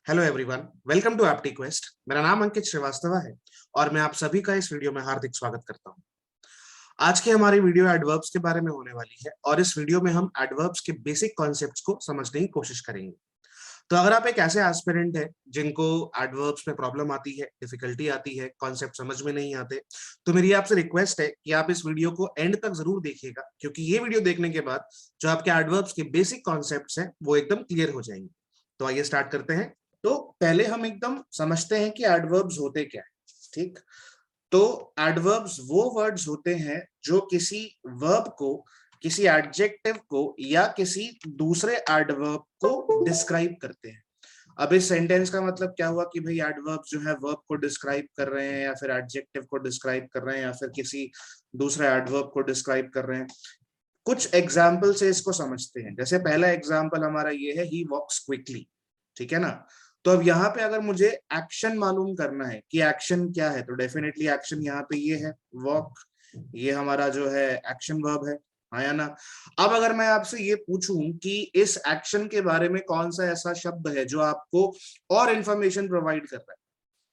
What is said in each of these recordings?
Hello everyone, welcome to Apti Quest. मेरा नाम अंकित श्रीवास्तव है और मैं आप सभी का इस वीडियो में हार्दिक स्वागत करता हूं। आज की हमारी वीडियो एडवर्ब्स के बारे में होने वाली है और इस वीडियो में हम एडवर्ब्स के बेसिक कॉन्सेप्ट्स को समझने की कोशिश करेंगे। तो अगर आप एक ऐसे एस्पिरेंट है जिनको एडवर्ब्स में प्रॉब्लम आती है, डिफिकल्टी आती है, कॉन्सेप्ट समझ में नहीं आते, तो मेरी आपसे रिक्वेस्ट है कि आप इस वीडियो को एंड तक जरूर देखिएगा, क्योंकि ये वीडियो देखने के बाद जो आपके एडवर्ब्स के बेसिक कॉन्सेप्ट्स हैं वो एकदम क्लियर हो जाएंगे। तो आइए स्टार्ट करते हैं। तो पहले हम एकदम समझते हैं कि एडवर्ब्स होते क्या है। ठीक, तो एडवर्ब्स वो वर्ड्स होते हैं जो किसी वर्ब को, किसी एडजेक्टिव को या किसी दूसरे एडवर्ब को डिस्क्राइब करते हैं। अब इस सेंटेंस का मतलब क्या हुआ कि भाई एडवर्ब जो है वर्ब को डिस्क्राइब कर रहे हैं या फिर एडजेक्टिव को डिस्क्राइब कर रहे हैं या फिर किसी दूसरे एडवर्ब को डिस्क्राइब कर रहे हैं। कुछ एग्जाम्पल से इसको समझते हैं। जैसे पहला एग्जाम्पल हमारा ये है, ही वॉक्स क्विकली। ठीक है ना। तो अब यहाँ पे अगर मुझे एक्शन मालूम करना है कि एक्शन क्या है, तो डेफिनेटली एक्शन यहाँ पे ये है, वॉक। ये हमारा जो है एक्शन वर्ब है, हाँ या ना। अब अगर मैं आपसे ये पूछूं कि इस एक्शन के बारे में कौन सा ऐसा शब्द है जो आपको और इंफॉर्मेशन प्रोवाइड कर रहा है,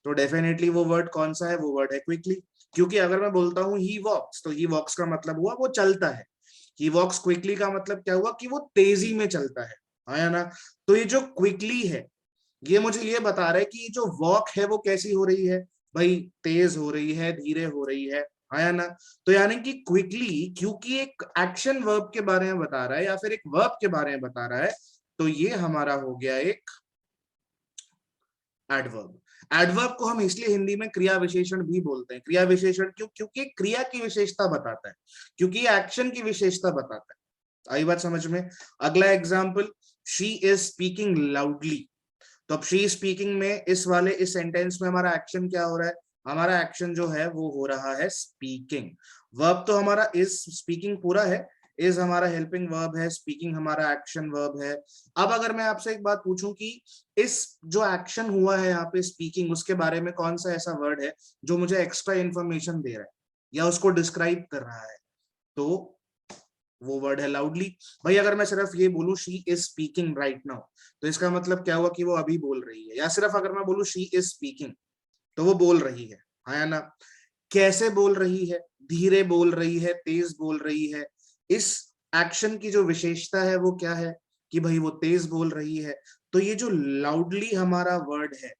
तो डेफिनेटली वो वर्ड कौन सा है, वो वर्ड है क्विकली। क्योंकि अगर मैं बोलता हूँ ही वॉक्स, तो ही वॉक्स का मतलब हुआ वो चलता है। ही वॉक्स क्विकली का मतलब क्या हुआ कि वो तेजी में चलता है, हाँ या ना। तो ये जो क्विकली है ये मुझे ये बता रहा है कि जो वॉक है वो कैसी हो रही है, भाई तेज हो रही है, धीरे हो रही है, हाँ या ना। तो यानी कि क्विकली, क्योंकि एक एक्शन वर्ब के बारे में बता रहा है या फिर एक वर्ब के बारे में बता रहा है, तो ये हमारा हो गया एक एडवर्ब। एडवर्ब को हम इसलिए हिंदी में क्रिया विशेषण भी बोलते हैं। क्रिया विशेषण क्यों? क्योंकि क्रिया की विशेषता बताता है, क्योंकि एक्शन की विशेषता बताता है। आई बात समझ में। अगला example, she is speaking loudly. तो अब शी स्पीकिंग में इस सेंटेंस में हमारा एक्शन क्या हो रहा है? हमारा एक्शन जो है वो हो रहा है स्पीकिंग। वर्ब तो हमारा इज स्पीकिंग पूरा है, इज हमारा हेल्पिंग वर्ब है, स्पीकिंग हमारा एक्शन वर्ब है। अब अगर मैं आपसे एक बात पूछूं कि इस जो एक्शन हुआ है यहाँ पे स्पीकिंग, उसके बारे में कौन सा ऐसा वर्ड है जो मुझे एक्स्ट्रा इंफॉर्मेशन दे रहा है या उसको डिस्क्राइब कर रहा है, तो वो वर्ड है लाउडली। भाई अगर मैं सिर्फ ये बोलूं she is speaking right now, तो इसका मतलब क्या हुआ कि वो अभी बोल रही है। या सिर्फ अगर मैं बोलूं शी इज स्पीकिंग, तो वो बोल रही है, हाँ या ना। कैसे बोल रही है? धीरे बोल रही है, तेज बोल रही है। इस एक्शन की जो विशेषता है वो क्या है कि भाई वो तेज बोल रही है। तो ये जो लाउडली हमारा वर्ड है,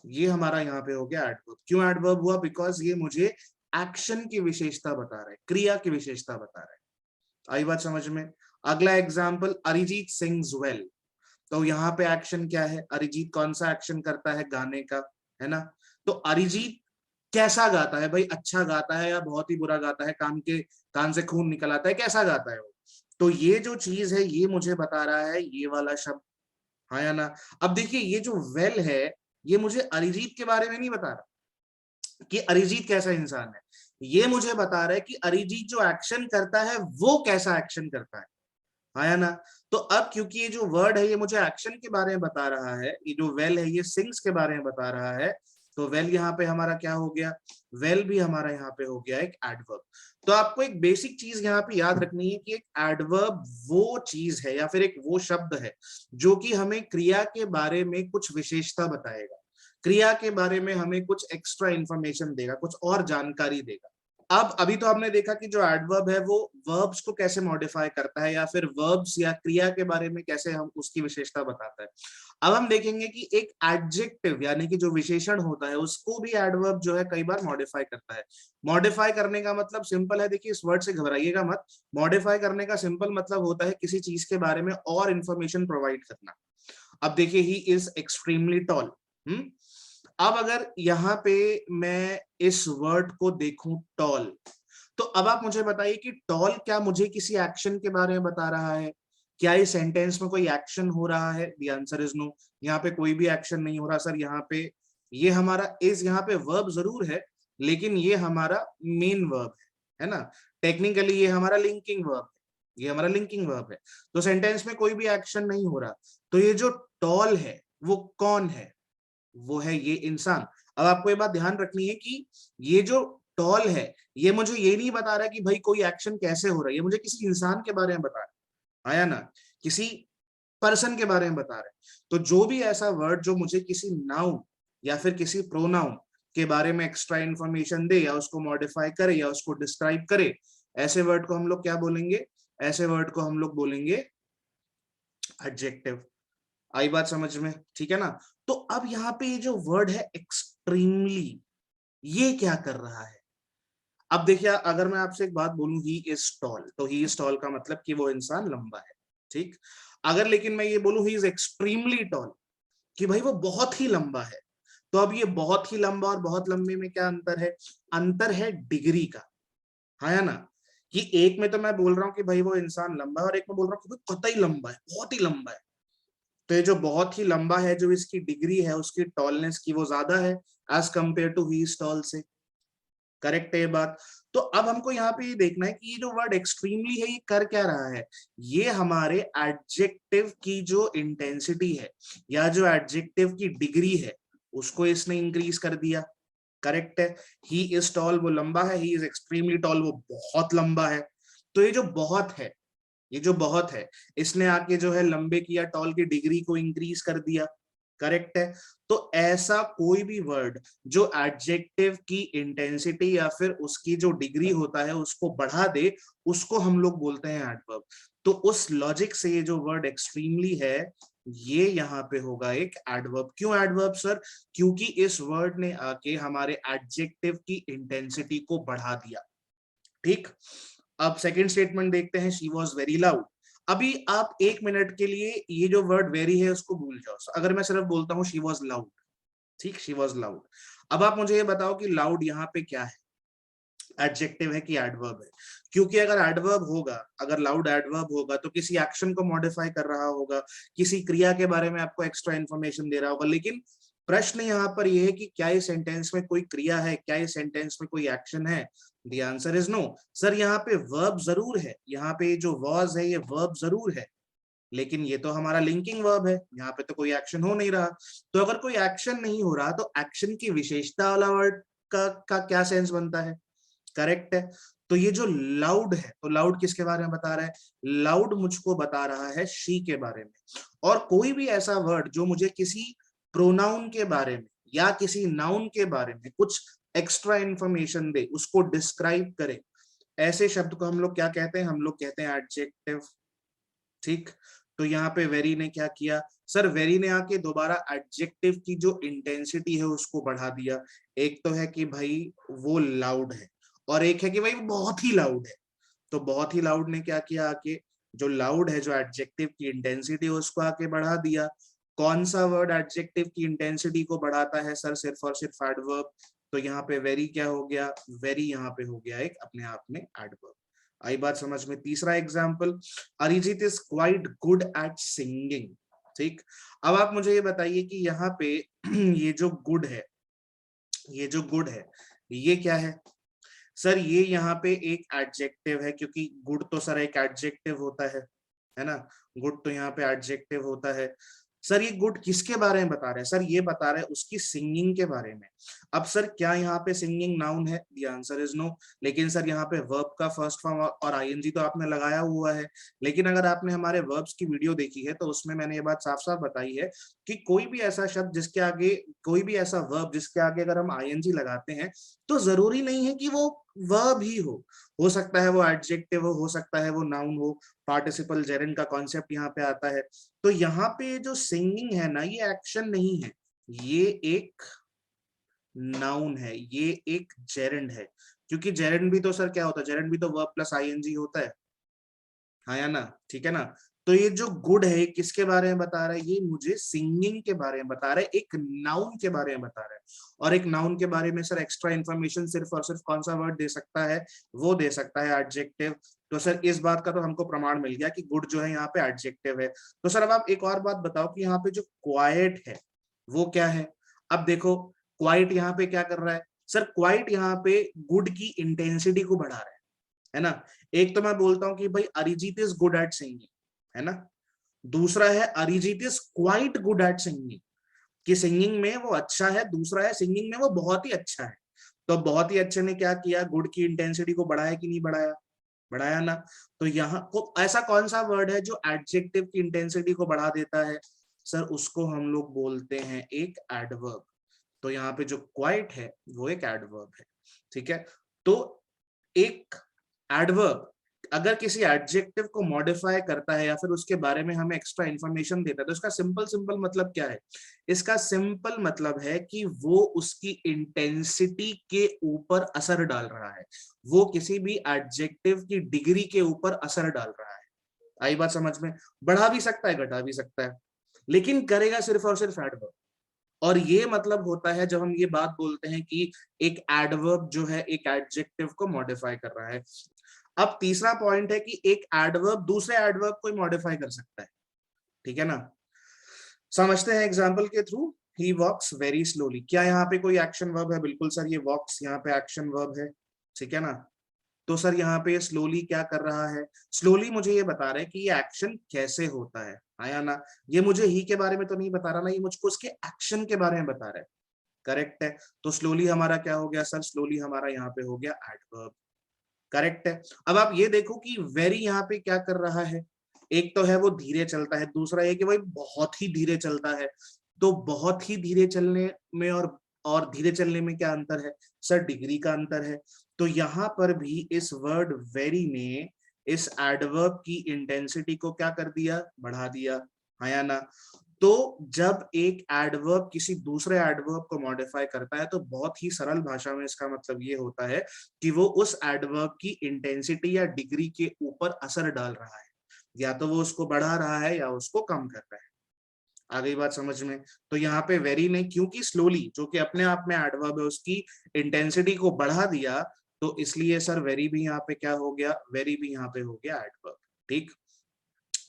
ये हमारा यहाँ पे हो गया एडवर्ब। क्यों एडवर्ब हुआ? बिकॉज ये मुझे एक्शन की विशेषता बता रहा है, क्रिया की विशेषता बता रहा है। आई बात समझ में। अगला एग्जाम्पल, अरिजीत सिंग्स वेल। तो यहाँ पे एक्शन क्या है? अरिजीत कौन सा एक्शन करता है? गाने का, है ना। तो अरिजीत कैसा गाता है? भाई अच्छा गाता है या बहुत ही बुरा गाता है, कान से खून निकल आता है, कैसा गाता है वो? तो ये जो चीज है ये मुझे बता रहा है ये वाला शब्द, हाँ या ना। अब देखिए ये जो वेल है ये मुझे अरिजीत के बारे में नहीं बता रहा कि अरिजीत कैसा इंसान है, ये मुझे बता रहा है कि अरिजीत जो एक्शन करता है वो कैसा एक्शन करता है, आया ना। तो अब क्योंकि ये जो वर्ड है ये मुझे एक्शन के बारे में बता रहा है, ये जो वेल है ये सिंग्स के बारे में बता रहा है, तो वेल यहाँ पे हमारा क्या हो गया? वेल भी हमारा यहाँ पे हो गया एक एडवर्ब। तो आपको एक बेसिक चीज यहाँ पे याद रखनी है कि एक एडवर्ब वो चीज है या फिर एक वो शब्द है जो कि हमें क्रिया के बारे में कुछ विशेषता बताएगा, क्रिया के बारे में हमें कुछ एक्स्ट्रा इंफॉर्मेशन देगा, कुछ और जानकारी देगा। अब अभी तो हमने देखा कि जो एडवर्ब है वो वर्ब्स को कैसे मॉडिफाई करता है या फिर वर्ब्स या क्रिया के बारे में कैसे हम उसकी विशेषता बताता है। अब हम देखेंगे कि एक एडजेक्टिव यानी कि जो विशेषण होता है उसको भी एडवर्ब जो है कई बार मॉडिफाई करता है। मॉडिफाई करने का मतलब सिंपल है, देखिए इस वर्ड से घबराइएगा मत। मॉडिफाई करने का सिंपल मतलब होता है किसी चीज के बारे में और इंफॉर्मेशन प्रोवाइड करना। अब देखिए ही इज एक्सट्रीमली टॉल। अब अगर यहाँ पे मैं इस वर्ड को देखूं टॉल, तो अब आप मुझे बताइए कि टॉल क्या मुझे किसी एक्शन के बारे में बता रहा है? क्या इस सेंटेंस में कोई एक्शन हो रहा है? The answer is no. यहाँ पे कोई भी एक्शन नहीं हो रहा सर। यहाँ पे ये हमारा इज यहाँ पे वर्ब जरूर है, लेकिन ये हमारा मेन वर्ब है ना। टेक्निकली ये हमारा लिंकिंग वर्ब है, ये हमारा लिंकिंग वर्ब है। तो सेंटेंस में कोई भी एक्शन नहीं हो रहा। तो ये जो टॉल है वो कौन है? वो है ये इंसान। अब आपको ये बात ध्यान रखनी है कि ये जो टॉल है ये मुझे ये नहीं बता रहा कि भाई कोई एक्शन कैसे हो रहा है, ये मुझे किसी इंसान के बारे में बता रहा है, आया ना। किसी पर्सन के बारे में बता रहे हैं। तो जो भी ऐसा वर्ड जो मुझे किसी नाउन या फिर किसी प्रोनाउन के बारे में एक्स्ट्रा इंफॉर्मेशन दे या उसको मॉडिफाई करे या उसको डिस्क्राइब करे, ऐसे वर्ड को हम लोग क्या बोलेंगे? ऐसे वर्ड को हम लोग बोलेंगे एडजेक्टिव। आई बात समझ में? ठीक है ना। तो अब यहाँ पे ये जो वर्ड है एक्सट्रीमली, ये क्या कर रहा है? अब देखिए, अगर मैं आपसे एक बात बोलूं ही इज टॉल, तो ही इज टॉल का मतलब कि वो इंसान लंबा है, ठीक। अगर लेकिन मैं ये बोलूं ही इज एक्सट्रीमली टॉल, कि भाई वो बहुत ही लंबा है, तो अब ये बहुत ही लंबा और बहुत लंबे में क्या अंतर है? अंतर है डिग्री का, है ना। कि एक में तो मैं बोल रहा हूँ कि भाई वो इंसान लंबा है, और एक में बोल रहा हूँ कि भाई कतई लंबा है, बहुत ही लंबा है। तो ये जो बहुत ही लंबा है, जो इसकी डिग्री है उसकी टॉलनेस की, वो ज्यादा है as compare to he is tall से। करेक्ट है ये बात। तो अब हमको यहाँ पे ये देखना है कि ये जो वर्ड एक्सट्रीमली है ये कर क्या रहा है? ये हमारे एडजेक्टिव की जो इंटेंसिटी है या जो एडजेक्टिव की डिग्री है उसको इसने इंक्रीज कर दिया। करेक्ट है। ही इज टॉल, वो लंबा है, ही इज एक्सट्रीमली टॉल, वो बहुत लंबा है। तो ये जो बहुत है, ये जो बहुत है, इसने आके जो है लंबे की या टॉल की डिग्री को इंक्रीज कर दिया। करेक्ट है। तो ऐसा कोई भी वर्ड जो एडजेक्टिव की इंटेंसिटी या फिर उसकी जो डिग्री होता है उसको बढ़ा दे, उसको हम लोग बोलते हैं एडवर्ब। तो उस लॉजिक से ये जो वर्ड एक्सट्रीमली है, ये यहाँ पे होगा एक एडवर्ब। क्यों एडवर्ब सर? क्योंकि इस वर्ड ने आके हमारे एडजेक्टिव की इंटेंसिटी को बढ़ा दिया। ठीक। अब सेकंड स्टेटमेंट देखते हैं, शी वॉज वेरी लाउड। अभी आप एक मिनट के लिए ये जो वर्ड वेरी है उसको भूल जाओ। अगर मैं सिर्फ बोलता हूँ शी वॉज लाउड, ठीक, शी वॉज लाउड। अब आप मुझे ये बताओ कि लाउड यहाँ पे क्या है, एडजेक्टिव है कि एडवर्ब है? क्योंकि अगर एडवर्ब होगा, अगर लाउड एडवर्ब होगा तो किसी एक्शन को मॉडिफाई कर रहा होगा, किसी क्रिया के बारे में आपको एक्स्ट्रा इन्फॉर्मेशन दे रहा होगा। लेकिन प्रश्न यहाँ पर यह है कि क्या इस सेंटेंस में कोई क्रिया है, क्या इस सेंटेंस में कोई एक्शन है? The answer is no. Sir यहाँ पे वर्ब जरूर है, यहाँ पे जो वॉज है ये वर्ब जरूर है, लेकिन ये तो हमारा लिंकिंग वर्ब है, यहाँ पे तो कोई एक्शन हो नहीं रहा। तो अगर कोई एक्शन नहीं हो रहा तो एक्शन की विशेषता वाला वर्ड का क्या सेंस बनता है? करेक्ट है। तो ये जो लाउड है, तो लाउड किसके बारे में बता रहा है? लाउड मुझको बता रहा है शी के बारे में। और कोई भी ऐसा वर्ड जो मुझे किसी प्रोनाउन के बारे में या किसी नाउन के बारे में कुछ एक्स्ट्रा इंफॉर्मेशन दे, उसको डिस्क्राइब करे, ऐसे शब्द को हम लोग क्या कहते हैं? हम लोग कहते हैं एडजेक्टिव। ठीक। तो यहाँ पे वेरी ने क्या किया? सर वेरी ने आके दोबारा एडजेक्टिव की जो इंटेंसिटी है उसको बढ़ा दिया। एक तो है कि भाई वो लाउड है, और एक है कि भाई वो बहुत ही लाउड है। तो बहुत ही लाउड ने क्या किया? आके जो लाउड है, जो एडजेक्टिव की इंटेंसिटी है उसको आके बढ़ा दिया। कौन सा वर्ड एडजेक्टिव की इंटेंसिटी को बढ़ाता है सर? सिर्फ और सिर्फ एडवर्ब। तो यहाँ पे वेरी क्या हो गया? वेरी यहाँ पे हो गया एक अपने आप में एडवर्ब। आई बात समझ में? तीसरा example, Arijit is quite good at singing. ठीक। अब आप मुझे ये बताइए कि यहाँ पे ये जो गुड है, ये जो गुड है ये क्या है? सर ये यहाँ पे एक एडजेक्टिव है, क्योंकि गुड तो सर एक एडजेक्टिव होता है ना। गुड तो यहाँ पे एडजेक्टिव होता है। सर ये गुड किसके बारे में बता रहे हैं? सर ये बता रहे हैं उसकी सिंगिंग के बारे में। अब सर क्या यहाँ पे सिंगिंग नाउन है? The answer is no. लेकिन सर यहाँ पे वर्ब का फर्स्ट फॉर्म और आईएनजी तो आपने लगाया हुआ है। लेकिन अगर आपने हमारे वर्ब्स की वीडियो देखी है तो उसमें मैंने ये बात साफ साफ बताई है कि कोई भी ऐसा शब्द जिसके आगे, कोई भी ऐसा वर्ब जिसके आगे अगर हम आईएनजी लगाते हैं तो जरूरी नहीं है कि वो वर्ब ही हो सकता है वो एडजेक्टिव हो सकता है वो नाउन हो। पार्टिसिपल जेरेंड का कॉन्सेप्ट यहाँ पे आता है। तो यहाँ पे जो सिंगिंग है ना, ये एक्शन नहीं है, ये एक नाउन है, ये एक जेरेंड है। क्योंकि जेरेंड भी तो सर क्या होता है? जेरेंड भी तो वर्ब प्लस आईएनजी होता है, हाँ या ना? ठीक है ना। तो ये जो गुड है किसके बारे में बता रहा है? ये मुझे सिंगिंग के बारे में बता रहा है, एक नाउन के बारे में बता रहा है। और एक नाउन के बारे में सर एक्स्ट्रा इन्फॉर्मेशन सिर्फ और सिर्फ कौन सा वर्ड दे सकता है? वो दे सकता है एडजेक्टिव। तो सर इस बात का तो हमको प्रमाण मिल गया कि गुड जो है यहाँ पे एडजेक्टिव है। तो सर अब आप एक और बात बताओ कि यहाँ पे जो क्वाइट है वो क्या है? अब देखो, क्वाइट यहाँ पे क्या कर रहा है? सर क्वाइट यहाँ पे गुड की इंटेंसिटी को बढ़ा रहा है ना। एक तो मैं बोलता हूँ कि भाई Arijit is good at singing, है ना। दूसरा है Arijit is quite good at singing, कि सिंगिंग में वो अच्छा है। दूसरा है सिंगिंग में वो बहुत ही अच्छा है। तो बहुत ही अच्छे ने क्या किया? गुड की इंटेंसिटी को बढ़ाया कि नहीं बढ़ाया? बढ़ाया ना। तो यहाँ को ऐसा कौन सा वर्ड है जो एडजेक्टिव की इंटेंसिटी को बढ़ा देता है? सर उसको हम लोग बोलते हैं एक एडवर्ब। तो यहाँ पे जो क्वाइट है वो एक एडवर्ब है, ठीक है। तो एक एडवर्ब अगर किसी एडजेक्टिव को मॉडिफाई करता है या फिर उसके बारे में हमें एक्स्ट्रा इंफॉर्मेशन देता है, तो इसका सिंपल सिंपल मतलब क्या है? इसका सिंपल मतलब है कि वो उसकी इंटेंसिटी के ऊपर असर डाल रहा है, वो किसी भी एडजेक्टिव की डिग्री के ऊपर असर डाल रहा है। आई बात समझ में? बढ़ा भी सकता है, घटा भी सकता है, लेकिन करेगा सिर्फ और सिर्फ एडवर्ब। और ये मतलब होता है जब हम ये बात बोलते हैं कि एक एडवर्ब जो है एक एडजेक्टिव को मॉडिफाई कर रहा है। अब तीसरा पॉइंट है कि एक एडवर्ब दूसरे एडवर्ब को मॉडिफाई कर सकता है, ठीक है ना। समझते हैं एग्जांपल के थ्रू। ही वॉक्स वेरी स्लोली, क्या यहाँ पे कोई एक्शन वर्ब है? बिल्कुल सर, ये वॉक्स यहाँ पे एक्शन वर्ब है, ठीक है ना। तो सर यहाँ पे स्लोली क्या कर रहा है? स्लोली मुझे ये बता रहा है कि ये एक्शन कैसे होता है, आया ना। ये मुझे ही के बारे में तो नहीं बता रहा ना, ये मुझको उसके एक्शन के बारे में बता रहा है। करेक्ट है। तो स्लोली हमारा क्या हो गया सर? स्लोली हमारा यहाँ पे हो गया एडवर्ब। करेक्ट है। अब आप ये देखो कि वेरी यहाँ पे क्या कर रहा है? एक तो है वो धीरे चलता है, दूसरा है कि भाई बहुत ही धीरे चलता है। तो बहुत ही धीरे चलने में और धीरे चलने में क्या अंतर है? सर डिग्री का अंतर है। तो यहाँ पर भी इस वर्ड वेरी ने इस एडवर्ब की इंटेंसिटी को क्या कर दिया? बढ़ा दिया, है या ना। तो जब एक एडवर्ब किसी दूसरे एडवर्ब को मॉडिफाई करता है तो बहुत ही सरल भाषा में इसका मतलब ये होता है कि वो उस एडवर्ब की इंटेंसिटी या डिग्री के ऊपर असर डाल रहा है, या तो वो उसको बढ़ा रहा है या उसको कम कर रहा है। आ गई बात समझ में? तो यहाँ पे वेरी ने क्योंकि स्लोली जो कि अपने आप में एडवर्ब है उसकी इंटेंसिटी को बढ़ा दिया, तो इसलिए सर वेरी भी यहाँ पे क्या हो गया? वेरी भी यहाँ पे हो गया एडवर्ब, ठीक।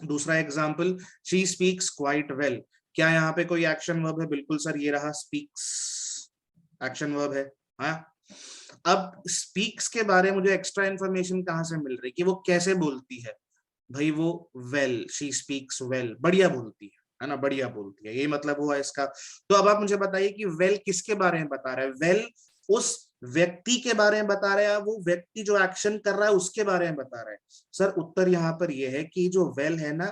दूसरा example, she speaks quite well, क्या यहाँ पे कोई एक्शन वर्ब है? बिल्कुल सर, ये रहा स्पीक्स, एक्शन वर्ब है। हाँ, अब स्पीक्स के बारे में मुझे एक्स्ट्रा इन्फॉर्मेशन कहाँ से मिल रही कि वो कैसे बोलती है? भाई वो वेल, शी स्पीक्स वेल, बढ़िया बोलती है ना, बढ़िया बोलती है, ये मतलब हुआ इसका। तो अब आप मुझे बताइए कि वेल किसके बारे में बता रहा है? वेल उस व्यक्ति के बारे में बता रहा है, वो व्यक्ति जो एक्शन कर रहा है उसके बारे में बता रहा है। सर उत्तर यहाँ पर यह है कि जो वेल है ना,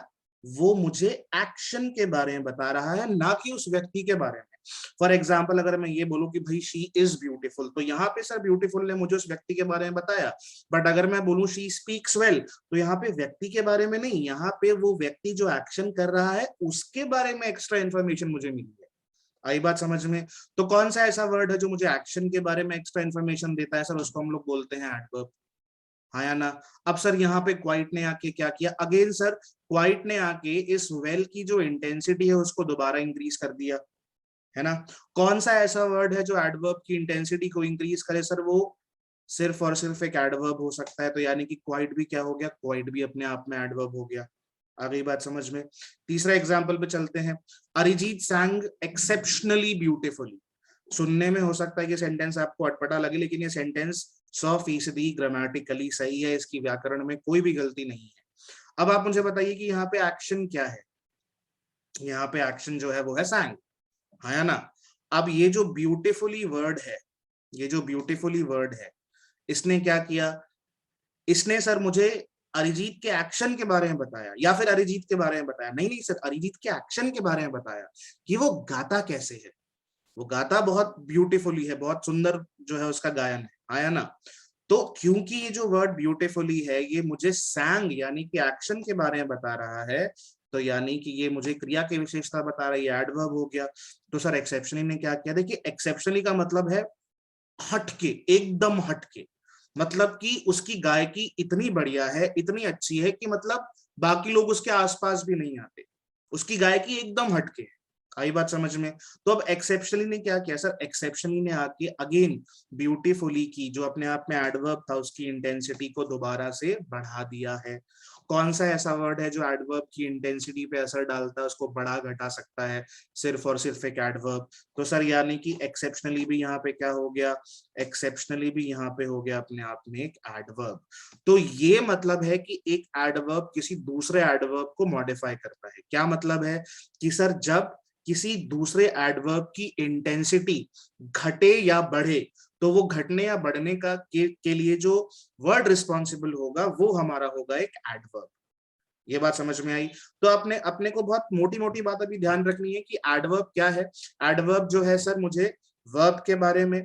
वो मुझे एक्शन के बारे में बता रहा है, ना कि उस व्यक्ति के बारे में। फॉर एग्जाम्पल अगर मैं ये बोलूं कि भाई शी इज ब्यूटीफुल, तो यहाँ पे सर ब्यूटीफुल ने मुझे उस व्यक्ति के बारे में बताया। बट अगर मैं बोलूं शी स्पीक्स वेल, तो यहाँ पे व्यक्ति के बारे में नहीं, यहाँ पे वो व्यक्ति जो एक्शन कर रहा है उसके बारे में एक्स्ट्रा इन्फॉर्मेशन मुझे मिली है। आई बात समझ में? तो कौन सा ऐसा वर्ड है जो मुझे एक्शन के बारे में एक्स्ट्रा इन्फॉर्मेशन देता है? सर उसको हम लोग बोलते हैं एडवर्ब, हाँ या ना। अब सर यहाँ पे क्वाइट ने आके क्या किया? अगेन सर क्वाइट ने आके इस वेल की जो इंटेंसिटी है उसको दोबारा इंक्रीज कर दिया, है ना। कौन सा ऐसा वर्ड है जो एडवर्ब की इंटेंसिटी को इंक्रीज करे? सर वो सिर्फ और सिर्फ एक एडवर्ब हो सकता है। तो यानी कि क्वाइट भी क्या हो गया? क्वाइट भी अपने आप में एडवर्ब हो गया। आ गई बात समझ में? तीसरा एग्जाम्पल पे चलते हैं। अरिजीत सैंग एक्सेप्शनली ब्यूटिफुली, सुनने में हो सकता है कि सेंटेंस आपको अटपटा लगे, लेकिन ये सेंटेंस 100% ग्रामेटिकली सही है, इसकी व्याकरण में कोई भी गलती नहीं है। अब आप मुझे बताइए कि यहाँ पे एक्शन क्या है? यहाँ पे एक्शन जो है वो है सैंग, है ना। अब ये जो ब्यूटीफुली वर्ड है, ये जो ब्यूटीफुली वर्ड है, इसने क्या किया? इसने सर मुझे अरिजीत के एक्शन के बारे में बताया, या फिर अरिजीत के बारे में बताया? नहीं नहीं सर, अरिजीत के एक्शन के बारे में बताया कि वो गाता कैसे है। वो गाता बहुत ब्यूटीफुली है, बहुत सुंदर जो है उसका गायन है, आया ना। तो क्योंकि ये जो वर्ड ब्यूटीफुली है ये मुझे सैंग यानी कि एक्शन के बारे में बता रहा है, तो यानी कि ये मुझे क्रिया की विशेषता बता रही है, एडवर्ब हो गया। तो सर एक्सेप्शनली ने क्या किया? देखिए एक्सेप्शनली का मतलब है हटके, एकदम हटके, मतलब कि उसकी गायकी इतनी बढ़िया है, इतनी अच्छी है कि मतलब बाकी लोग उसके आसपास भी नहीं आते, उसकी गायकी एकदम हटके है। आई बात समझ में? तो अब एक्सेप्शनली ने क्या किया? सर एक्सेप्शनली ने आके अगेन ब्यूटीफुली की जो अपने आप में एडवर्ब था उसकी इंटेंसिटी को दोबारा से बढ़ा दिया है। कौन सा ऐसा वर्ड है जो एडवर्ब की इंटेंसिटी पे असर डालता है, उसको बढ़ा घटा सकता है? सिर्फ और सिर्फ एक एडवर्ब। तो सर यानी कि एक्सेप्शनली भी यहाँ पे क्या हो गया? एक्सेप्शनली भी यहाँ पे हो गया अपने आप में एक एडवर्ब। तो ये मतलब है कि एक एडवर्ब किसी दूसरे एडवर्ब को मॉडिफाई करता है। क्या मतलब है? कि सर जब किसी दूसरे एडवर्ब की इंटेंसिटी घटे या बढ़े, तो वो घटने या बढ़ने के लिए जो वर्ड रिस्पॉन्सिबल होगा वो हमारा होगा एक एडवर्ब। ये बात समझ में आई? तो अपने को बहुत मोटी मोटी बात अभी ध्यान रखनी है कि एडवर्ब क्या है। एडवर्ब जो है सर मुझे वर्ब के बारे में,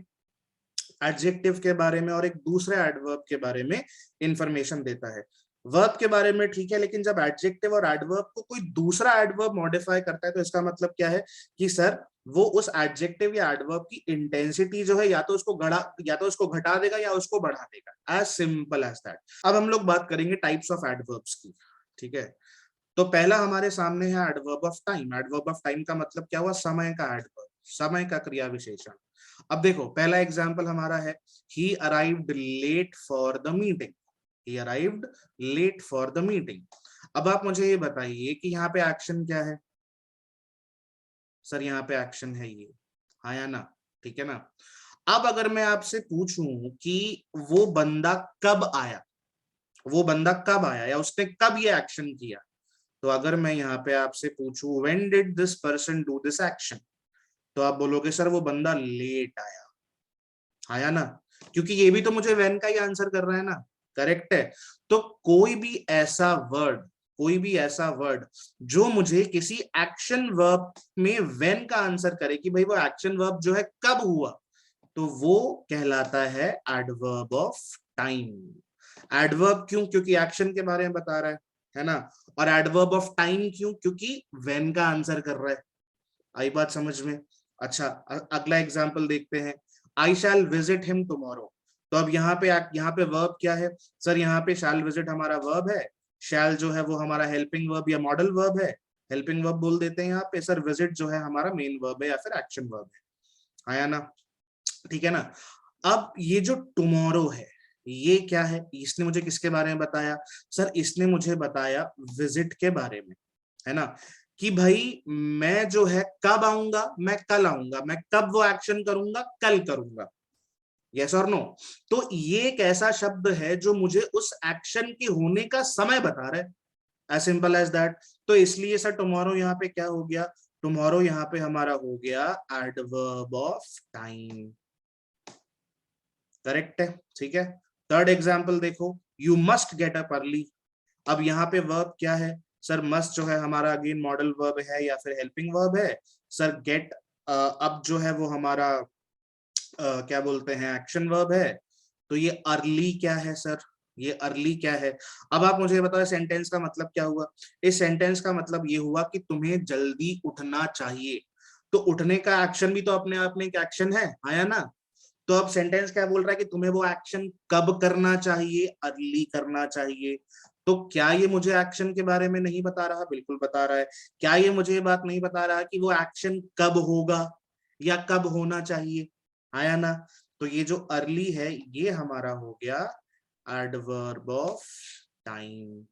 एडजेक्टिव के बारे में और एक दूसरे एडवर्ब के बारे में इंफॉर्मेशन देता है। वर्ब के बारे में ठीक है, लेकिन जब एडजेक्टिव और एडवर्ब को कोई दूसरा एडवर्ब मॉडिफाई करता है तो इसका मतलब क्या है कि सर वो उस एडजेक्टिव या एडवर्ब की इंटेंसिटी जो है या तो उसको घटा देगा या उसको बढ़ा देगा। As simple as that. अब हम लोग बात करेंगे टाइप्स ऑफ एडवर्ब्स की। ठीक है, तो पहला हमारे सामने है adverb of time. Adverb of time का मतलब क्या हुआ? समय का एडवर्ब, समय का क्रिया विशेषण। अब देखो पहला एग्जांपल हमारा है he arrived late for the meeting. He arrived late for the meeting. अब आप मुझे ये बताइए कि यहाँ पे एक्शन क्या है? सर यहाँ पे एक्शन है ये, हाँ या ना? ठीक है ना। अब अगर मैं आपसे पूछूं कि वो बंदा कब आया, वो बंदा कब आया या उसने कब ये एक्शन किया, तो अगर मैं यहाँ पे आपसे पूछूं when did this person do this action, तो आप बोलोगे सर वो बंदा लेट आया, आया ना? क्योंकि ये भी तो मुझे व्हेन का ही आंसर कर रहा है ना। करेक्ट है। तो कोई भी ऐसा वर्ड जो मुझे किसी एक्शन वर्ब में व्हेन का आंसर करे कि भाई वो एक्शन वर्ब जो है कब हुआ, तो वो कहलाता है एडवर्ब ऑफ टाइम। एडवर्ब क्यों? क्योंकि एक्शन के बारे में बता रहा है ना। और एडवर्ब ऑफ टाइम क्यों? क्योंकि व्हेन का आंसर कर रहा है। आई बात समझ में? अच्छा, अगला एग्जांपल देखते हैं। आई शैल विजिट हिम टुमारो। तो अब यहाँ पे वर्ब क्या है? सर यहाँ पे शैल विजिट हमारा वर्ब है। शैल जो है वो हमारा हेल्पिंग वर्ब या मॉडल वर्ब है, हेल्पिंग वर्ब बोल देते हैं यहाँ पे। सर विजिट जो है हमारा मेन वर्ब है या फिर एक्शन वर्ब है, आया ना? ठीक है ना। अब ये जो टुमारो है ये क्या है? इसने मुझे किसके बारे में बताया? सर इसने मुझे बताया विजिट के बारे में, है ना। कि भाई मैं जो है कब आऊंगा? मैं कल आऊंगा। मैं कब वो एक्शन करूंगा? कल करूंगा। यस और नो? तो ये एक ऐसा शब्द है जो मुझे उस एक्शन के होने का समय बता रहा है। As simple as that. तो इसलिए सर टुमारो यहाँ पे क्या हो गया? टुमारो यहाँ पे हमारा हो गया एडवर्ब ऑफ टाइम। करेक्ट है, ठीक है। थर्ड एग्जाम्पल देखो, you must get up early. अब यहाँ पे वर्ब क्या है? सर मस्ट जो है हमारा अगेन मॉडल वर्ब है या फिर हेल्पिंग वर्ब है। सर गेट अब जो है वो हमारा क्या बोलते हैं एक्शन वर्ब है। तो ये अर्ली क्या है सर? ये अर्ली क्या है? अब आप मुझे बताओ सेंटेंस का मतलब क्या हुआ? इस सेंटेंस का मतलब ये हुआ कि तुम्हें जल्दी उठना चाहिए। तो उठने का एक्शन भी तो अपने आप में एक एक्शन है, आया ना। तो अब सेंटेंस क्या बोल रहा है कि तुम्हें वो एक्शन कब करना चाहिए? अर्ली करना चाहिए। तो क्या ये मुझे एक्शन के बारे में नहीं बता रहा? बिल्कुल बता रहा है। क्या ये मुझे ये बात नहीं बता रहा कि वो एक्शन कब होगा या कब होना चाहिए, आया ना। तो ये जो अर्ली है ये हमारा हो गया एडवर्ब ऑफ टाइम।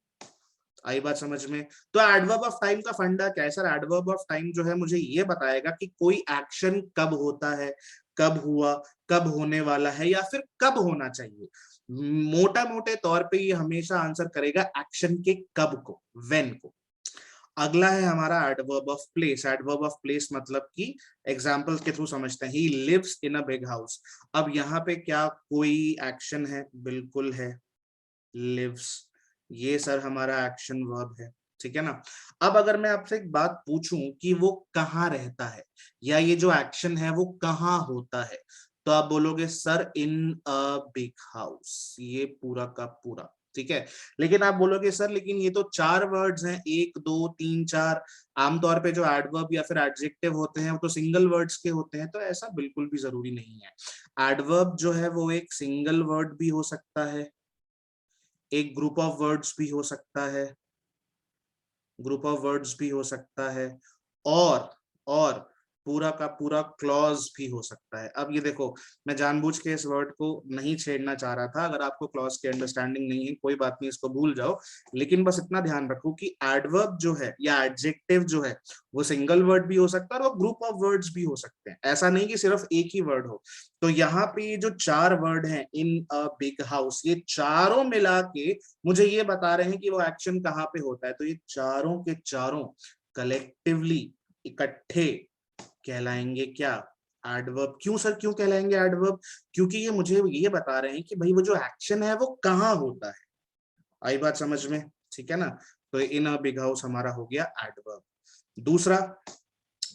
आई बात समझ में? तो एडवर्ब ऑफ टाइम का फंडा क्या है? सर एडवर्ब ऑफ टाइम जो है मुझे ये बताएगा कि कोई एक्शन कब होता है, कब हुआ, कब होने वाला है या फिर कब होना चाहिए। मोटा मोटे तौर पे ये हमेशा आंसर करेगा एक्शन के कब को, व्हेन को। अगला है हमारा adverb of place. Adverb of place मतलब कि एग्जांपल के थ्रू समझते हैं। He lives in a big house. अब यहाँ पे क्या कोई एक्शन है? बिल्कुल है, लिव्स। ये सर हमारा एक्शन वर्ब है, ठीक है ना। अब अगर मैं आपसे एक बात पूछूं कि वो कहाँ रहता है या ये जो एक्शन है वो कहाँ होता है, तो आप बोलोगे sir in a big house. ये पूरा का पूरा ठीक है। लेकिन आप बोलोगे सर लेकिन ये तो चार वर्ड्स हैं, एक दो तीन चार। आमतौर पे जो एडवर्ब या फिर एडजेक्टिव होते हैं वो तो सिंगल वर्ड्स के होते हैं। तो ऐसा बिल्कुल भी जरूरी नहीं है। एडवर्ब जो है वो एक सिंगल वर्ड भी हो सकता है, एक ग्रुप ऑफ वर्ड्स भी हो सकता है, ग्रुप ऑफ वर्ड्स भी हो सकता है, और पूरा का पूरा क्लॉज भी हो सकता है। अब ये देखो मैं जानबूझ के इस वर्ड को नहीं छेड़ना चाह रहा था। अगर आपको क्लॉज की अंडरस्टैंडिंग नहीं है कोई बात नहीं, इसको भूल जाओ। लेकिन बस इतना ध्यान रखो कि एडवर्ब जो है या एडजेक्टिव जो है वो सिंगल वर्ड भी हो सकता है और ग्रुप ऑफ वर्ड्स भी हो सकते हैं। ऐसा नहीं कि सिर्फ एक ही वर्ड हो। तो यहाँ पे जो चार वर्ड हैं इन अ बिग हाउस, ये चारों मिला के मुझे ये बता रहे हैं कि वो एक्शन कहाँ पे होता है। तो ये चारों के चारों कलेक्टिवली इकट्ठे कहलाएंगे क्या, एडवर्ब। क्यों सर, क्यों कहलाएंगे एडवर्ब? क्योंकि ये मुझे ये बता रहे हैं कि भाई वो जो एक्शन है वो कहाँ होता है। आई बात समझ में? ठीक है ना। तो इन अ बिग हाउस हमारा हो गया एडवर्ब। दूसरा,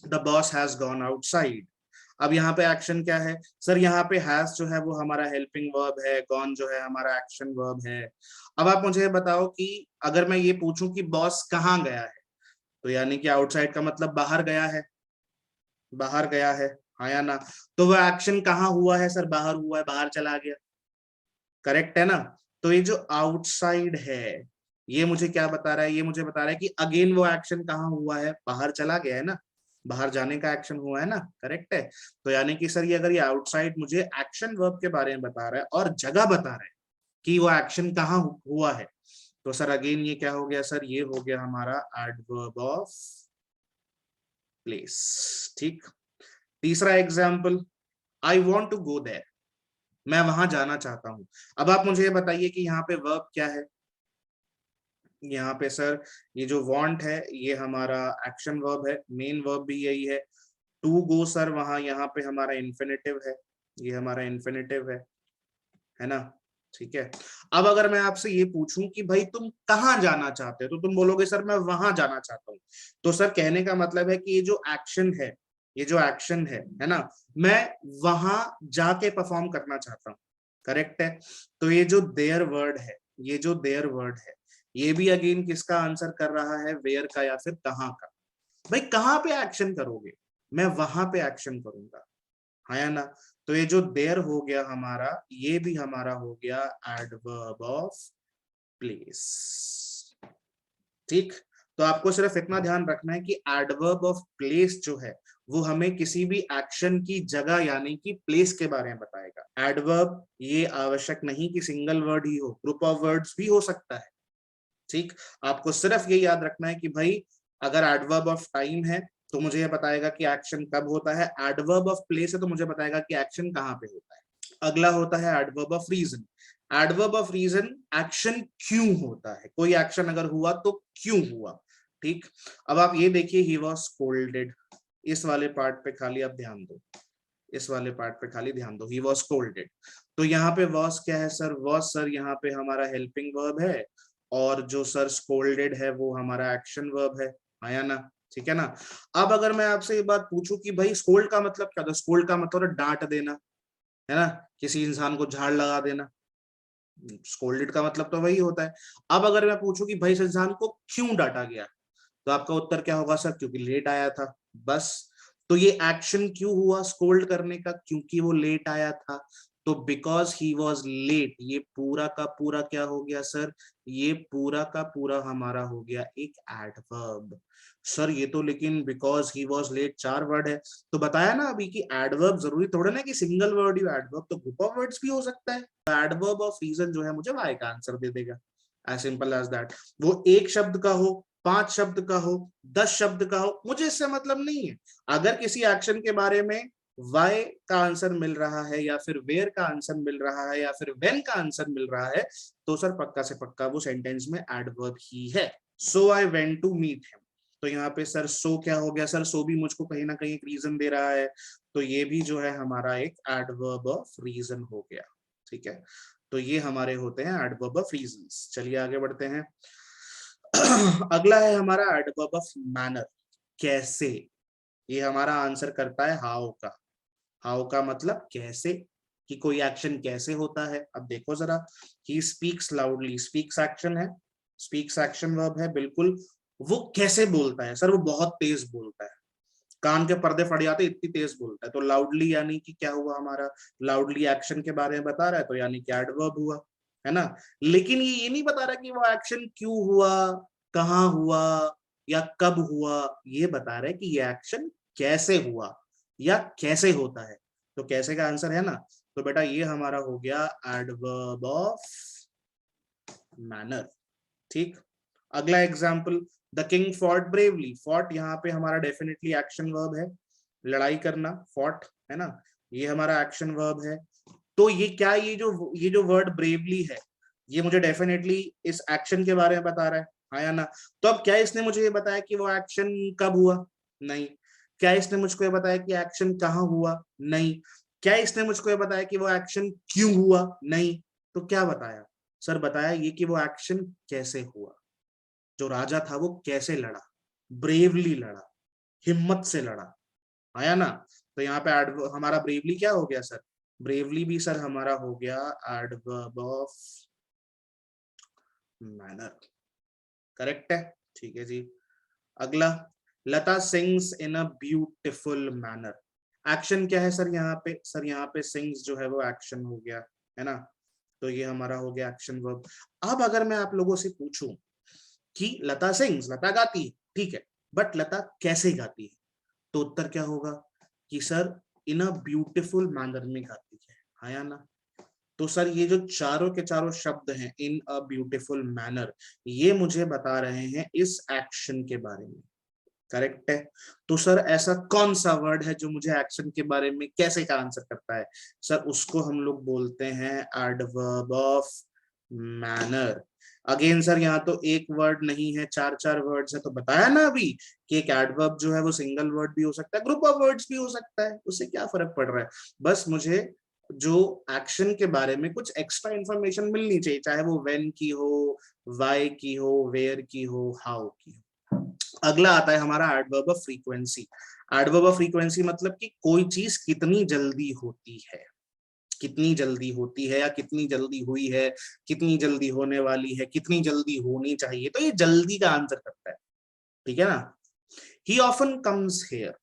the boss has gone outside. अब यहाँ पे एक्शन क्या है सर? यहाँ पे हैज जो है वो हमारा हेल्पिंग वर्ब है, गॉन जो है हमारा एक्शन वर्ब है। अब आप मुझे बताओ कि अगर मैं ये पूछूं कि बॉस कहाँ गया है, तो यानी कि आउटसाइड का मतलब बाहर गया है, बाहर गया है, हाँ या ना? तो वो एक्शन कहाँ हुआ है सर? बाहर हुआ है, बाहर चला गया। करेक्ट है ना? तो ये जो आउटसाइड है ये मुझे क्या बता रहा है? ये मुझे बता रहा है कि अगेन वो एक्शन कहाँ हुआ है? बाहर चला गया है ना, बाहर जाने का एक्शन हुआ है ना। करेक्ट है। तो यानी कि सर ये अगर ये आउटसाइड मुझे एक्शन वर्ब के बारे में बता रहा है और जगह बता रहा है कि वो एक्शन कहाँ हुआ है, तो सर अगेन ये क्या हो गया सर? ये हो गया हमारा एडवर्ब ऑफ प्लेस। ठीक। तीसरा example, I want to go there. मैं वहां जाना चाहता हूं। अब आप मुझे ये बताइए कि यहाँ पे वर्ब क्या है? यहाँ पे सर ये जो वांट है ये हमारा एक्शन वर्ब है, मेन वर्ब भी यही है। टू गो सर वहां यहाँ पे हमारा इन्फिनेटिव है, ये हमारा इन्फिनेटिव है ना। ठीक है। अब अगर मैं आपसे ये पूछूं कि भाई तुम कहाँ जाना चाहते हो, तो तुम बोलोगे सर मैं वहां जाना चाहता हूँ। तो सर कहने का मतलब है कि ये जो एक्शन है, ये जो एक्शन है ना, मैं वहां जाके परफॉर्म करना चाहता हूँ। करेक्ट है। तो ये जो देयर वर्ड है, ये जो देयर वर्ड है, ये भी अगेन किसका आंसर कर रहा है? वेयर का या फिर कहाँ का। भाई कहाँ पे एक्शन करोगे? मैं वहां पे एक्शन करूंगा, हाँ या ना। तो ये जो देयर हो गया हमारा, ये भी हमारा हो गया एडवर्ब ऑफ प्लेस। ठीक। तो आपको सिर्फ इतना ध्यान रखना है कि एडवर्ब ऑफ प्लेस जो है वो हमें किसी भी एक्शन की जगह यानी कि प्लेस के बारे में बताएगा। एडवर्ब ये आवश्यक नहीं कि सिंगल वर्ड ही हो, ग्रुप ऑफ वर्ड्स भी हो सकता है। ठीक। आपको सिर्फ ये याद रखना है कि भाई अगर एडवर्ब ऑफ टाइम है तो मुझे ये बताएगा कि एक्शन कब होता है, एडवर्ब ऑफ प्लेस है तो मुझे बताएगा कि एक्शन कहाँ पे होता है। अगला होता है adverb of reason. Adverb of reason, action क्यों होता है, कोई एक्शन अगर हुआ तो क्यों हुआ। ठीक। अब आप ये देखिए, ही वॉज स्कोल्डेड, इस वाले पार्ट पे खाली आप ध्यान दो, इस वाले पार्ट पे खाली ध्यान दो, ही वॉज स्कोल्डेड। तो यहाँ पे वॉज क्या है सर? वॉज सर यहाँ पे हमारा हेल्पिंग वर्ब है, और जो सर स्कोल्डेड है वो हमारा एक्शन वर्ब है, आया ना। ठीक है ना। अब अगर मैं आपसे ये बात पूछूं कि भाई स्कोल्ड का मतलब क्या था? स्कोल्ड का मतलब डांट देना, है ना, किसी इंसान को झाड़ लगा देना। स्कोल्डेड का मतलब तो वही होता है। अब अगर मैं पूछूं कि भाई इस इंसान को क्यों डांटा गया, तो आपका उत्तर क्या होगा सर? क्योंकि लेट आया था, बस। तो ये एक्शन क्यों हुआ स्कोल्ड करने का? क्योंकि वो लेट आया था। तो बिकॉज ही वॉज लेट, ये पूरा का पूरा क्या हो गया सर? ये पूरा का पूरा हमारा हो गया एक एडवर्ब। सर ये तो लेकिन because he was late 4 word है। तो बताया ना अभी कि एडवर्ब जरूरी थोड़ा ना कि सिंगल वर्ड ही एडवर्ब, तो ग्रुप ऑफ वर्ड्स भी हो सकता है। एडवर्ब ऑफ रीजन जो है मुझे वाई का आंसर दे देगा, एज सिंपल एज दैट। वो एक शब्द का हो, 5 शब्द का हो, 10 शब्द का हो, मुझे इससे मतलब नहीं है। अगर किसी एक्शन के बारे में वाई का आंसर मिल रहा है या फिर वेयर का आंसर मिल रहा है या फिर व्हेन का आंसर मिल रहा है, तो सर पक्का से पक्का वो सेंटेंस में एडवर्ब ही है। So I went to meet him. तो यहाँ पे सर सो क्या हो गया सर? सो भी मुझको कहीं ना कहीं एक रीजन दे रहा है, तो ये भी जो है हमारा एक एडवर्ब ऑफ रीजन हो गया। ठीक है। तो ये हमारे होते हैं एडवर्ब ऑफ रीजंस। चलिए आगे बढ़ते हैं। अगला है हमारा एडवर्ब ऑफ मैनर, कैसे। ये हमारा आंसर करता है हाउ का। हाउ का मतलब कैसे, कि कोई एक्शन कैसे होता है। अब देखो जरा, he speaks loudly, speaks action है, स्पीक्स एक्शन वर्ब है बिल्कुल। वो कैसे बोलता है सर? वो बहुत तेज बोलता है, कान के पर्दे फट जाते इतनी तेज बोलता है। तो लाउडली यानी कि क्या हुआ हमारा? लाउडली एक्शन के बारे में बता रहा है, तो यानी कि एडवर्ब हुआ, है ना। लेकिन ये नहीं बता रहा कि वो एक्शन क्यों हुआ, कहाँ हुआ या कब हुआ। ये बता रहा है कि ये एक्शन कैसे हुआ या कैसे होता है। तो कैसे का आंसर है ना। तो बेटा ये हमारा हो गया एडवर्ब ऑफ मैनर। ठीक। अगला example, the king fought bravely. Fought यहाँ पे हमारा डेफिनेटली एक्शन वर्ब है, लड़ाई करना, फॉट, है ना, ये हमारा एक्शन वर्ब है। तो ये क्या, ये जो वर्ड ब्रेवली है, ये मुझे डेफिनेटली इस एक्शन के बारे में बता रहा है, हाँ या ना। तो अब क्या इसने मुझे ये बताया कि वो एक्शन कब हुआ? नहीं। क्या इसने मुझको ये बताया कि एक्शन कहाँ हुआ? नहीं। क्या इसने मुझको ये बताया कि वो एक्शन क्यों हुआ? नहीं। तो क्या बताया सर? बताया ये कि वो एक्शन कैसे हुआ, जो राजा था वो कैसे लड़ा, ब्रेवली लड़ा, हिम्मत से लड़ा, आया ना। तो यहाँ पे हमारा ब्रेवली क्या हो गया सर? ब्रेवली भी सर हमारा हो गया एडवर्ब ऑफ मैनर। करेक्ट है, ठीक है जी। अगला, Lata sings in a beautiful manner. Action क्या है सर यहाँ पे? सर यहाँ पे सिंग्स जो है वो एक्शन हो गया, है ना। तो ये हमारा हो गया एक्शन वर्ब। अब अगर मैं आप लोगों से पूछूं कि लता सिंग्स, लता गाती है, ठीक है, बट लता कैसे गाती है, तो उत्तर क्या होगा कि sir in a beautiful manner में गाती है, हाँ या ना। तो सर ये जो चारों के चारों शब्द हैं इन अ ब्यूटिफुल मैनर, ये मुझे बता रहे हैं इस एक्शन के बारे में। करेक्ट है। तो सर ऐसा कौन सा वर्ड है जो मुझे एक्शन के बारे में कैसे का आंसर करता है? सर उसको हम लोग बोलते हैं adverb of manner. Again sir यहाँ तो एक वर्ड नहीं है, चार चार वर्ड्स है। तो बताया ना अभी कि एक एडवर्ब जो है वो सिंगल वर्ड भी हो सकता है, ग्रुप ऑफ वर्ड्स भी हो सकता है, उससे क्या फर्क पड़ रहा है। बस मुझे जो एक्शन के बारे में कुछ एक्स्ट्रा इंफॉर्मेशन मिलनी चाहिए, चाहे वो व्हेन की हो, वाई की हो, वेयर की हो, हाउ की हो। अगला आता है हमारा adverb of frequency. Adverb of frequency मतलब कि कोई चीज कितनी जल्दी होती है, कितनी जल्दी होती है या कितनी जल्दी हुई है, कितनी जल्दी होने वाली है, कितनी जल्दी होनी चाहिए। तो ये जल्दी का आंसर करता है, ठीक है ना। ही often comes here,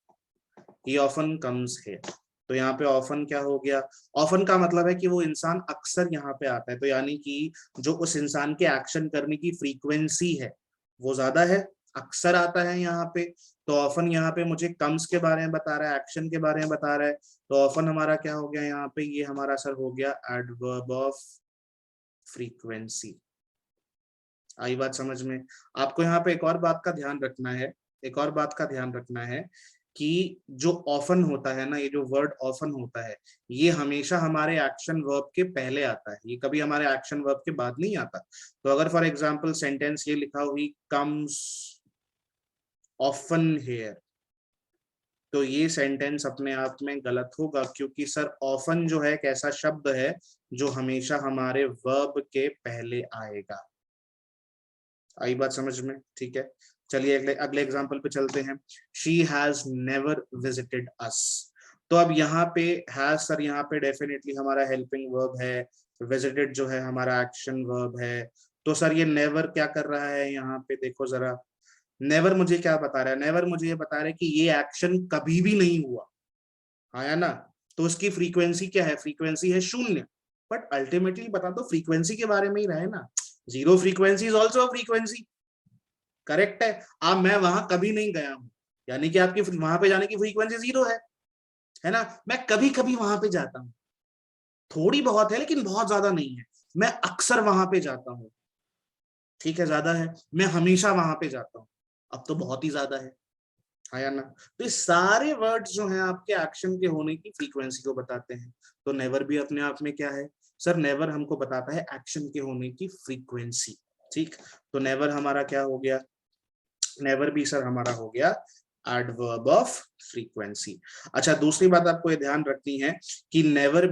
he often comes here. तो यहाँ पे ऑफन क्या हो गया? ऑफन का मतलब है कि वो इंसान अक्सर यहाँ पे आता है, तो यानी कि जो उस इंसान के एक्शन करने की फ्रीक्वेंसी है वो ज्यादा है, अक्सर आता है यहाँ पे। तो ऑफन यहाँ पे मुझे कम्स के बारे में बता रहा है, एक्शन के बारे में बता रहा है। तो ऑफन हमारा क्या हो गया यहाँ पे? ये हमारा सर हो गया एडवर्ब ऑफ फ्रीक्वेंसी। आई बात समझ में? आपको यहाँ पे एक और बात का ध्यान रखना है, एक और बात का ध्यान रखना है कि जो ऑफन होता है ना, ये जो वर्ड ऑफन होता है, ये हमेशा हमारे एक्शन वर्ब के पहले आता है, ये कभी हमारे एक्शन वर्ब के बाद नहीं आता। तो अगर फॉर एग्जांपल सेंटेंस ये लिखा हुई कम्स ऑफन हेयर, तो ये सेंटेंस अपने आप में गलत होगा, क्योंकि सर ऑफन जो है एक ऐसा शब्द है जो हमेशा हमारे वर्ब के पहले आएगा। आई बात समझ में? ठीक है, चलिए अगले अगले एग्जांपल पे चलते हैं। शी हैज नेवर विजिटेड अस। तो अब यहाँ पे हैज सर यहाँ पे डेफिनेटली हमारा हेल्पिंग वर्ब है, विजिटेड जो है हमारा एक्शन वर्ब है। तो सर ये नेवर क्या कर रहा है यहाँ पे? देखो जरा, नेवर मुझे क्या बता रहा है? नेवर मुझे ये बता रहा है कि ये एक्शन कभी भी नहीं हुआ, आया ना। तो उसकी फ्रीक्वेंसी क्या है? फ्रीक्वेंसी है शून्य। बट अल्टीमेटली बता दो फ्रीक्वेंसी के बारे में ही रहे ना, zero frequency is also frequency. Correct है। अब मैं वहां कभी नहीं गया हूं, यानी कि आपकी वहां पे जाने की फ्रीक्वेंसी जीरो है ना। मैं कभी कभी वहां पे जाता हूँ, थोड़ी बहुत है लेकिन बहुत ज्यादा नहीं है। मैं अक्सर वहां पे जाता हूँ, ठीक है, ज्यादा है। मैं हमेशा वहां पे जाता हूँ, अब तो बहुत ही ज्यादा है या ना। तो ये सारे वर्ड्स जो हैं आपके एक्शन के होने की फ्रीक्वेंसी को बताते हैं। तो नेवर भी अपने आप में क्या है सर? नेवर हमको बताता है एक्शन के होने की फ्रीक्वेंसी, ठीक। तो नेवर हमारा क्या हो गया? नेवर भी सर हमारा हो गया एडवर्ब ऑफ फ्रीक्वेंसी। अच्छा, दूसरी बात आपको ये ध्यान रखनी है कि नेवर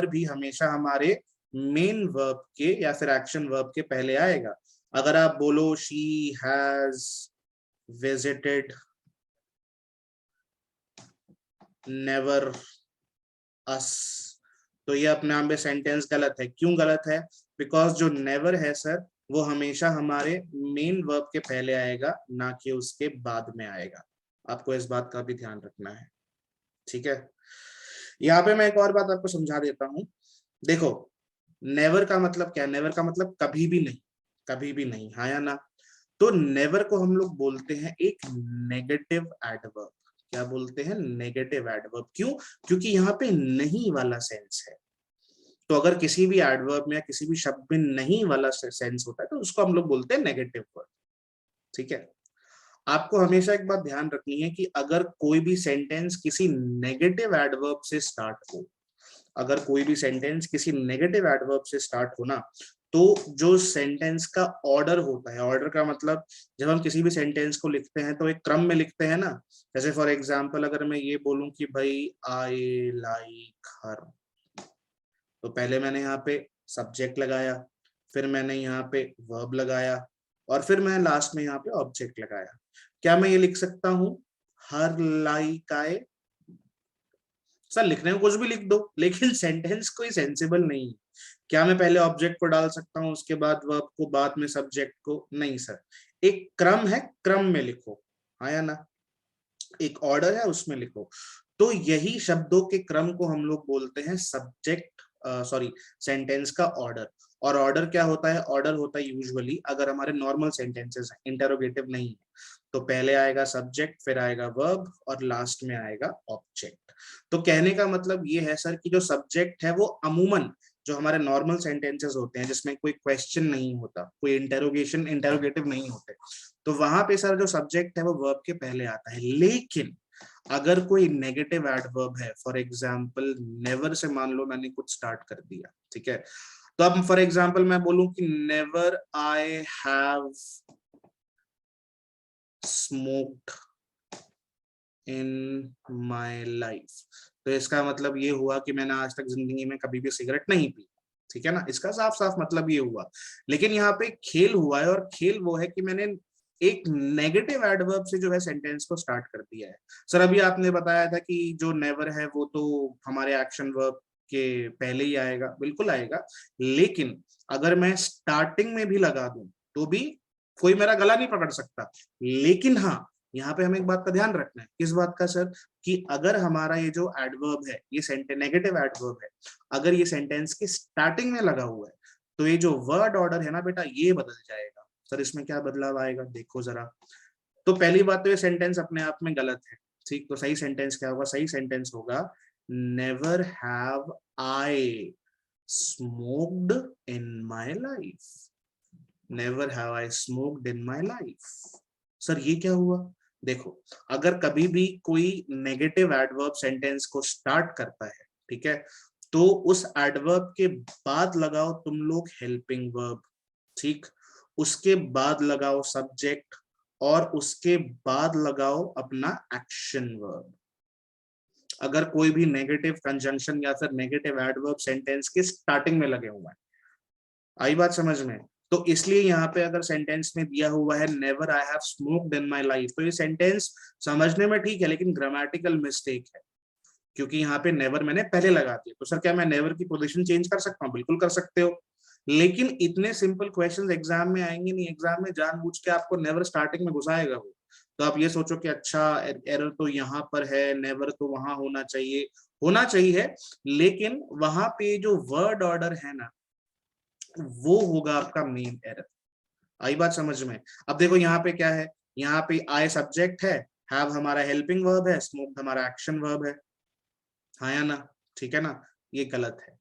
भी हमेशा हमारे मेन वर्ब के या फिर एक्शन वर्ब के पहले आएगा। अगर आप बोलो शी हैज विजिटेड नेवर अस, तो ये अपने आप में सेंटेंस गलत है। क्यों गलत है? बिकॉज जो नेवर है सर वो हमेशा हमारे मेन वर्ब के पहले आएगा, ना कि उसके बाद में आएगा। आपको इस बात का भी ध्यान रखना है, ठीक है। यहाँ पे मैं एक और बात आपको समझा देता हूँ। देखो, नेवर का मतलब क्या है? नेवर का मतलब कभी भी नहीं, कभी भी नहीं, हाँ या ना। तो नेवर को हम लोग बोलते हैं एक नेगेटिव एडवर्ब। क्या बोलते हैं? Negative adverb. क्यों? क्योंकि यहाँ पे नहीं वाला सेंस है। तो अगर किसी भी एडवर्ब में या किसी भी शब्द में नहीं वाला सेंस होता है तो उसको हम लोग बोलते हैं नेगेटिव वर्ड, ठीक है। आपको हमेशा एक बात ध्यान रखनी है कि अगर कोई भी सेंटेंस किसी नेगेटिव एडवर्ब से स्टार्ट हो, अगर कोई भी सेंटेंस किसी नेगेटिव एडवर्ब से स्टार्ट हो ना, तो जो सेंटेंस का ऑर्डर होता है, ऑर्डर का मतलब जब हम किसी भी सेंटेंस को लिखते हैं तो एक क्रम में लिखते हैं ना। जैसे फॉर एग्जांपल अगर मैं ये बोलूं कि भाई आई लाइक हर, तो पहले मैंने यहाँ पे सब्जेक्ट लगाया, फिर मैंने यहाँ पे वर्ब लगाया, और फिर मैं लास्ट में यहाँ पे ऑब्जेक्ट लगाया। क्या मैं ये लिख सकता हूं हर लाइक आए? सर लिखने में कुछ भी लिख दो, लेकिन सेंटेंस कोई सेंसिबल नहीं है। क्या मैं पहले ऑब्जेक्ट को डाल सकता हूँ, उसके बाद वर्ब को, बाद में सब्जेक्ट को? नहीं सर, एक क्रम है, क्रम में लिखो, हाँ या ना, एक ऑर्डर है उसमें लिखो। तो यही शब्दों के क्रम को हम लोग बोलते हैं सब्जेक्ट, सॉरी, सेंटेंस का ऑर्डर। और ऑर्डर क्या होता है? ऑर्डर होता है यूजुअली, अगर हमारे नॉर्मल सेंटेंसेस हैं, इंटरोगेटिव नहीं है, तो पहले आएगा सब्जेक्ट, फिर आएगा वर्ब, और लास्ट में आएगा ऑब्जेक्ट। तो कहने का मतलब ये है सर कि जो सब्जेक्ट है वो अमूमन जो हमारे नॉर्मल सेंटेंसेस होते हैं जिसमें कोई क्वेश्चन नहीं होता, कोई इंटेरोगेशन, इंटेरोगेटिव नहीं होते, तो वहां पे सर जो सब्जेक्ट है वो वर्ब के पहले आता है। लेकिन अगर कोई नेगेटिव एडवर्ब है, फॉर एग्जांपल नेवर से मान लो मैंने कुछ स्टार्ट कर दिया, ठीक है, तो अब फॉर एग्जांपल मैं बोलूं कि never I have smoked in my life, तो इसका मतलब ये हुआ कि मैंने आज तक जिंदगी में कभी भी सिगरेट नहीं पी, ठीक है ना, इसका साफ साफ मतलब ये हुआ। लेकिन यहाँ पे खेल हुआ है, और खेल वो है कि मैंने एक नेगेटिव एडवर्ब से जो है सेंटेंस को स्टार्ट कर दिया है। सर अभी आपने बताया था कि जो नेवर है वो तो हमारे एक्शन वर्ब के पहले ही आएगा, बिल्कुल आएगा, लेकिन अगर मैं स्टार्टिंग में भी लगा दूं तो भी कोई मेरा गला नहीं पकड़ सकता। लेकिन हाँ, यहाँ पे हमें एक बात का ध्यान रखना है। किस बात का सर? कि अगर हमारा ये जो एडवर्ब है, ये सेंटेंस नेगेटिव एडवर्ब है, अगर ये सेंटेंस के स्टार्टिंग में लगा हुआ है, तो ये जो वर्ड ऑर्डर है ना बेटा, ये बदल जाएगा। सर इसमें क्या बदलाव आएगा, देखो जरा। तो पहली बात तो ये सेंटेंस अपने आप में गलत है, ठीक, तो सही सेंटेंस क्या होगा? सही सेंटेंस होगा never have I smoked in my life, never have I smoked in my life. Sir ये क्या हुआ? देखो, अगर कभी भी कोई नेगेटिव एडवर्ब सेंटेंस को स्टार्ट करता है, ठीक है, तो उस एडवर्ब के बाद लगाओ तुम लोग हेल्पिंग वर्ब, ठीक, उसके बाद लगाओ सब्जेक्ट, और उसके बाद लगाओ अपना एक्शन वर्ब। अगर कोई भी नेगेटिव कंजंक्शन या फिर नेगेटिव एडवर्ब सेंटेंस के स्टार्टिंग में लगे हुए हैं, आई बात समझ में? तो इसलिए यहाँ पे अगर सेंटेंस में दिया हुआ है never I have smoked in my life, तो ये सेंटेंस समझने में ठीक है, लेकिन ग्रामेटिकल मिस्टेक है, क्योंकि यहाँ पे नेवर मैंने पहले लगा दिया। तो सर क्या मैं नेवर की पोजीशन चेंज कर सकता हूँ? बिल्कुल कर सकते हो, लेकिन इतने सिंपल क्वेश्चंस एग्जाम में आएंगे नहीं। एग्जाम में जानबूझ के आपको नेवर स्टार्टिंग में घुसाएगा वो, तो आप ये सोचो कि अच्छा एरर तो यहाँ पर है, नेवर तो वहां होना चाहिए, होना चाहिए, लेकिन वहां पे जो वर्ड ऑर्डर है ना, वो होगा आपका मेन एरर। आई बात समझ में? अब देखो यहाँ पे क्या है, यहाँ पे आई सब्जेक्ट है, हैव हमारा हेल्पिंग वर्ब है, स्मोक्ड हमारा एक्शन वर्ब है, हाँ या ना? ठीक है ना? ये गलत है।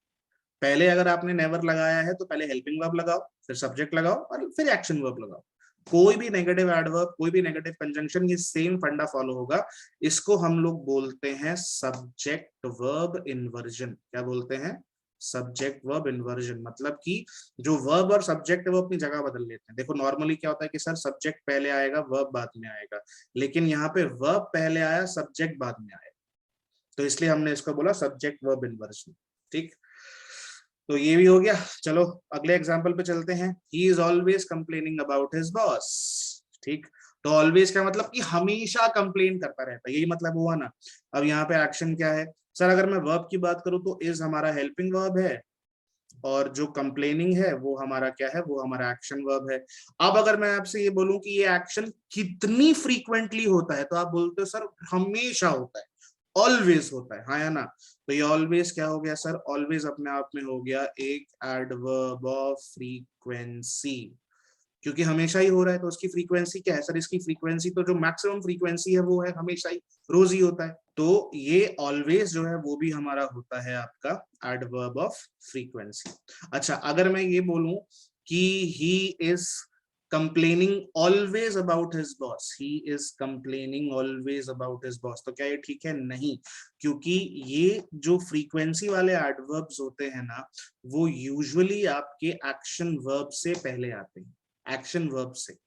पहले अगर आपने नेवर लगाया है तो पहले हेल्पिंग वर्ब लगाओ, फिर सब्जेक्ट लगाओ, और फिर एक्शन वर्ब लगाओ। कोई भी नेगेटिव एडवर्ब, कोई भी नेगेटिव कंजंक्शन, ये सेम फंडा फॉलो होगा। इसको हम लोग बोलते हैं सब्जेक्ट वर्ब इन्वर्जन। क्या बोलते हैं? Subject verb inversion. मतलब कि जो वर्ब और सब्जेक्ट है वो अपनी जगह बदल लेते हैं। देखो नॉर्मली क्या होता है कि सर सब्जेक्ट पहले आएगा, वर्ब बाद में आएगा, लेकिन यहाँ पे वर्ब पहले आया, सब्जेक्ट बाद में आया, तो इसलिए हमने इसको बोला सब्जेक्ट वर्ब इन्वर्जन। ठीक, तो ये भी हो गया। चलो अगले एग्जाम्पल पे चलते हैं। He is always complaining about his boss. ठीक, तो ऑलवेज का मतलब कि हमेशा कंप्लेन करता रहता है, यही मतलब हुआ ना। अब यहाँ पे एक्शन क्या है सर? अगर मैं वर्ब की बात करूं तो इज हमारा हेल्पिंग वर्ब है, और जो कंप्लेनिंग है वो हमारा क्या है? वो हमारा एक्शन वर्ब है। अब अगर मैं आपसे ये बोलूं कि ये एक्शन कितनी फ्रीक्वेंटली होता है, तो आप बोलते हो सर हमेशा होता है, ऑलवेज होता है, हाँ या ना? तो ये ऑलवेज क्या हो गया सर? ऑलवेज अपने आप में हो गया एक एडवर्ब ऑफ फ्रीक्वेंसी, क्योंकि हमेशा ही हो रहा है तो उसकी फ्रीक्वेंसी क्या है सर? इसकी फ्रीक्वेंसी तो जो मैक्सिमम फ्रीक्वेंसी है वो है हमेशा ही, रोज ही होता है। तो ये ऑलवेज जो है वो भी हमारा होता है आपका एडवर्ब ऑफ फ्रीक्वेंसी। अच्छा, अगर मैं ये बोलूं कि he is complaining always about his boss, he is complaining always about his boss। तो क्या ये ठीक है? नहीं, क्योंकि ये जो फ्रीक्वेंसी वाले एडवर्ब्स होते हैं ना, वो यूजुअली आपके एक्शन वर्ब से पहले आते हैं। एक्शन वर्ब से,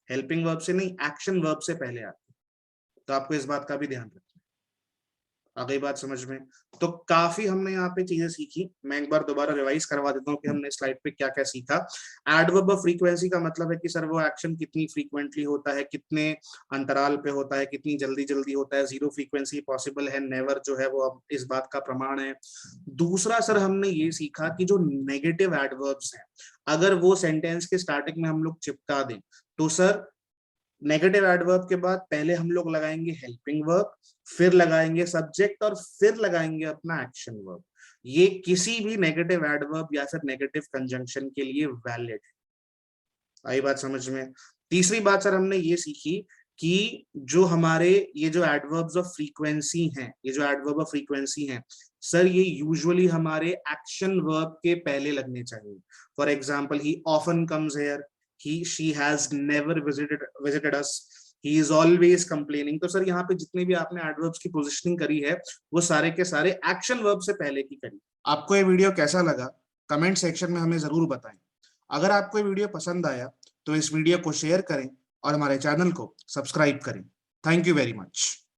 हेल्पिंग वर्ब से नहीं, एक्शन वर्ब से पहले आते हैं। तो आपको इस बात का भी ध्यान रखना है। आ गई बात समझ में? तो काफी हमने यहाँ पे चीजें सीखी। मैं एक बार दोबारा रिवाइज करवा देता हूँ कि हमने स्लाइड पे क्या क्या सीखा। एडवर्ब ऑफ फ्रीक्वेंसी का मतलब है कि सर वो एक्शन कितनी फ्रीक्वेंटली होता है, कितने अंतराल पे होता है, कितनी जल्दी जल्दी होता है, जीरो फ्रीक्वेंसी पॉसिबल है, नेवर जो है वो अब इस बात का प्रमाण है। दूसरा सर हमने ये सीखा कि जो नेगेटिव एडवर्ब्स हैं, अगर वो सेंटेंस के स्टार्टिंग में हम लोग चिपका दें तो सर नेगेटिव एडवर्ब के बाद पहले हम लोग लगाएंगे हेल्पिंग वर्ब, फिर लगाएंगे सब्जेक्ट और फिर लगाएंगे अपना एक्शन वर्ब। ये किसी भी नेगेटिव एडवर्ब या फिर नेगेटिव कंजंक्शन के लिए वैलिड है। आई बात समझ में? तीसरी बात सर हमने ये सीखी कि जो हमारे ये जो एडवर्ब्स ऑफ फ्रीक्वेंसी हैं, ये जो एडवर्ब ऑफ फ्रीक्वेंसी हैं सर, ये यूजुअली हमारे एक्शन वर्ब के पहले लगने चाहिए। For example, he often comes here, she has never visited us, he is always complaining। तो सर यहाँ पे जितने भी आपने एडवर्ब्स की पोजीशनिंग करी है वो सारे के सारे एक्शन वर्ब से पहले की करी। आपको ये वीडियो कैसा लगा कमेंट सेक्शन में हमें जरूर बताएं। अगर आपको ये वीडियो पसंद आया तो इस वीडियो को शेयर करें और हमारे चैनल को सब्सक्राइब करें। Thank you very much.